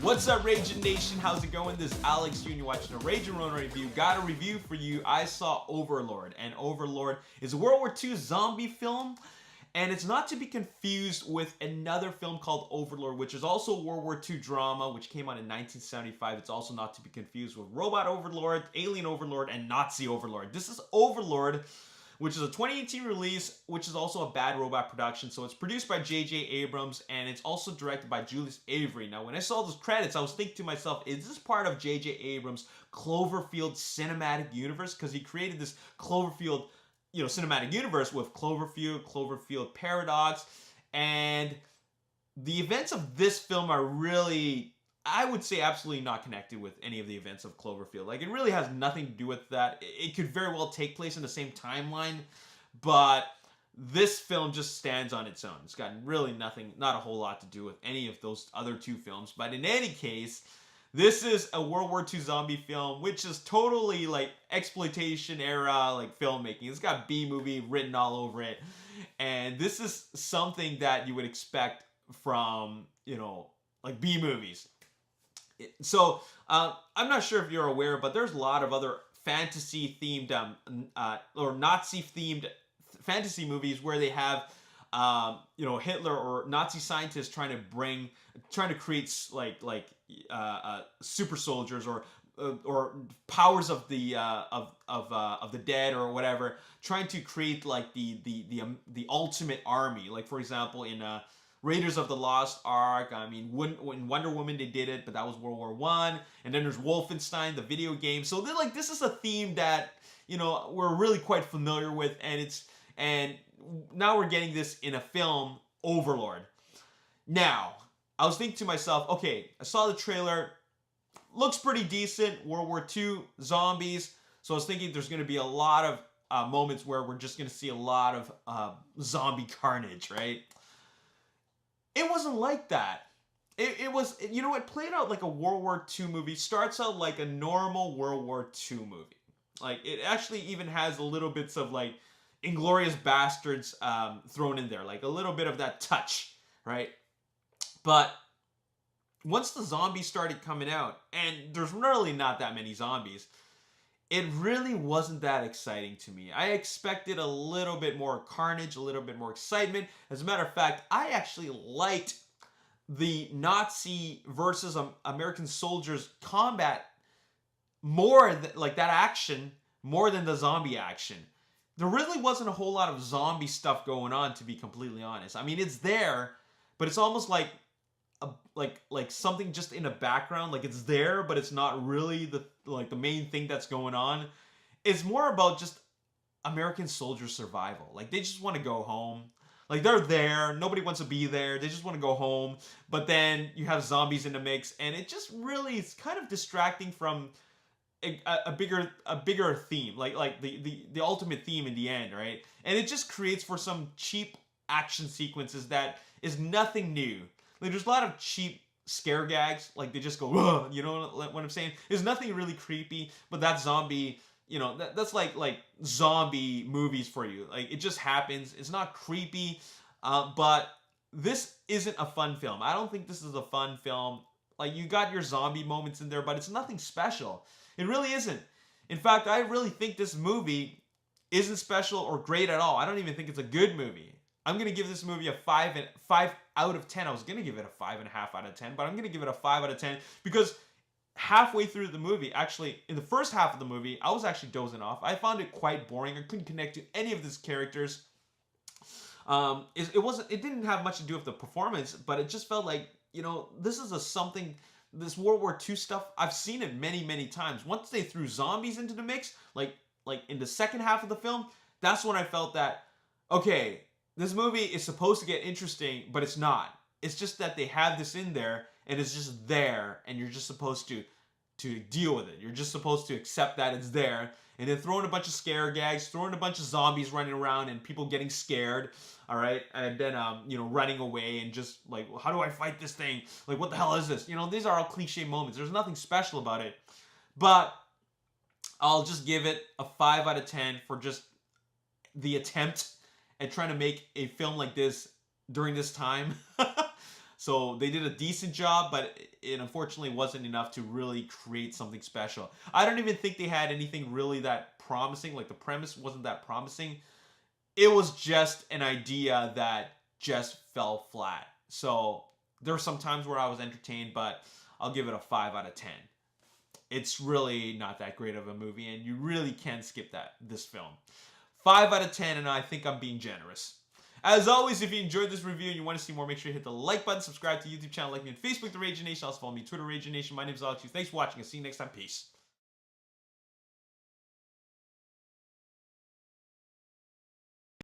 What's up, Ragin Nation? How's it going? This is Alex Jr. watching a Ragin Ronin review. Got a review for you. I saw Overlord, and Overlord is a World War II zombie film, and it's not to be confused with another film called Overlord, which is also a World War II drama, which came out in 1975. It's also not to be confused with Robot Overlord, Alien Overlord, and Nazi Overlord. This is Overlord, which is a 2018 release, which is also a Bad Robot production. So it's produced by J.J. Abrams, and it's also directed by Julius Avery. Now, when I saw those credits, I was thinking to myself, is this part of J.J. Abrams' Cloverfield cinematic universe? Because he created this Cloverfield, cinematic universe with Cloverfield, Cloverfield Paradox, and the events of this film are really, I would say, absolutely not connected with any of the events of Cloverfield. Like, it really has nothing to do with that. It could very well take place in the same timeline, but this film just stands on its own. It's got really nothing, not a whole lot to do with any of those other two films. But in any case, this is a World War II zombie film, which is totally like exploitation era, like filmmaking. It's got B-movie written all over it. And this is something that you would expect from, like B-movies. So, I'm not sure if you're aware, but there's a lot of other fantasy-themed or Nazi-themed fantasy movies where they have, Hitler or Nazi scientists trying to create super soldiers or powers of the dead or whatever, trying to create like the ultimate army. Like, for example, in Raiders of the Lost Ark. I mean, when Wonder Woman, they did it, but that was World War I. And then there's Wolfenstein, the video game. So they're like, this is a theme that, we're really quite familiar with, and now we're getting this in a film, Overlord. Now, I was thinking to myself, okay, I saw the trailer, looks pretty decent, World War II, zombies. So I was thinking there's going to be a lot of moments where we're just going to see a lot of zombie carnage, right? It wasn't like that. It was, it played out like a World War II movie. Starts out like a normal World War II movie. Like, it actually even has a little bits of like Inglourious Bastards thrown in there. Like a little bit of that touch, right? But once the zombies started coming out, and there's really not that many zombies, it really wasn't that exciting to me. I expected a little bit more carnage, a little bit more excitement. As a matter of fact, I actually liked the Nazi versus American soldiers combat more than, like, that action, more than the zombie action. There really wasn't a whole lot of zombie stuff going on, to be completely honest. I mean, it's there, but it's almost like something just in the background. Like, it's there, but it's not really the main thing that's going on. It's more about just American soldier survival. Like, they just want to go home. Like, they're there, nobody wants to be there, they just want to go home. But then you have zombies in the mix, and it just really is kind of distracting from a bigger theme, like the ultimate theme in the end, right? And it just creates for some cheap action sequences that is nothing new. Like, there's a lot of cheap scare gags. Like, they just go, ugh, you know what I'm saying? There's nothing really creepy, but that zombie, that's like zombie movies for you. Like, it just happens. It's not creepy, but this isn't a fun film. I don't think this is a fun film. Like, you got your zombie moments in there, but it's nothing special. It really isn't. In fact, I really think this movie isn't special or great at all. I don't even think it's a good movie. I'm going to give this movie a 5 out of 10. I was going to give it a 5.5 out of 10, but I'm going to give it a 5 out of 10 because halfway through the movie, actually, in the first half of the movie, I was actually dozing off. I found it quite boring. I couldn't connect to any of these characters. It didn't have much to do with the performance, but it just felt like, this is this World War II stuff, I've seen it many, many times. Once they threw zombies into the mix, like in the second half of the film, that's when I felt that, okay, this movie is supposed to get interesting, but it's not. It's just that they have this in there, and it's just there, and you're just supposed to deal with it. You're just supposed to accept that it's there, and then throw in a bunch of scare gags, throw in a bunch of zombies running around, and people getting scared, all right? And then, running away, and just, like, how do I fight this thing? Like, what the hell is this? These are all cliche moments. There's nothing special about it. But I'll just give it a 5 out of 10 for just the attempt at trying to make a film like this during this time. So they did a decent job, but it unfortunately wasn't enough to really create something special. I don't even think they had anything really that promising. Like the premise wasn't that promising. It was just an idea that just fell flat. So there were some times where I was entertained, but I'll give it a 5 out of 10. It's really not that great of a movie, and you really can skip this film. 5 out of 10, and I think I'm being generous. As always, if you enjoyed this review and you want to see more, make sure you hit the like button, subscribe to the YouTube channel, like me on Facebook, The Ragin Nation, also follow me on Twitter, Ragin Nation. My name is Alex. Thanks for watching, and see you next time. Peace.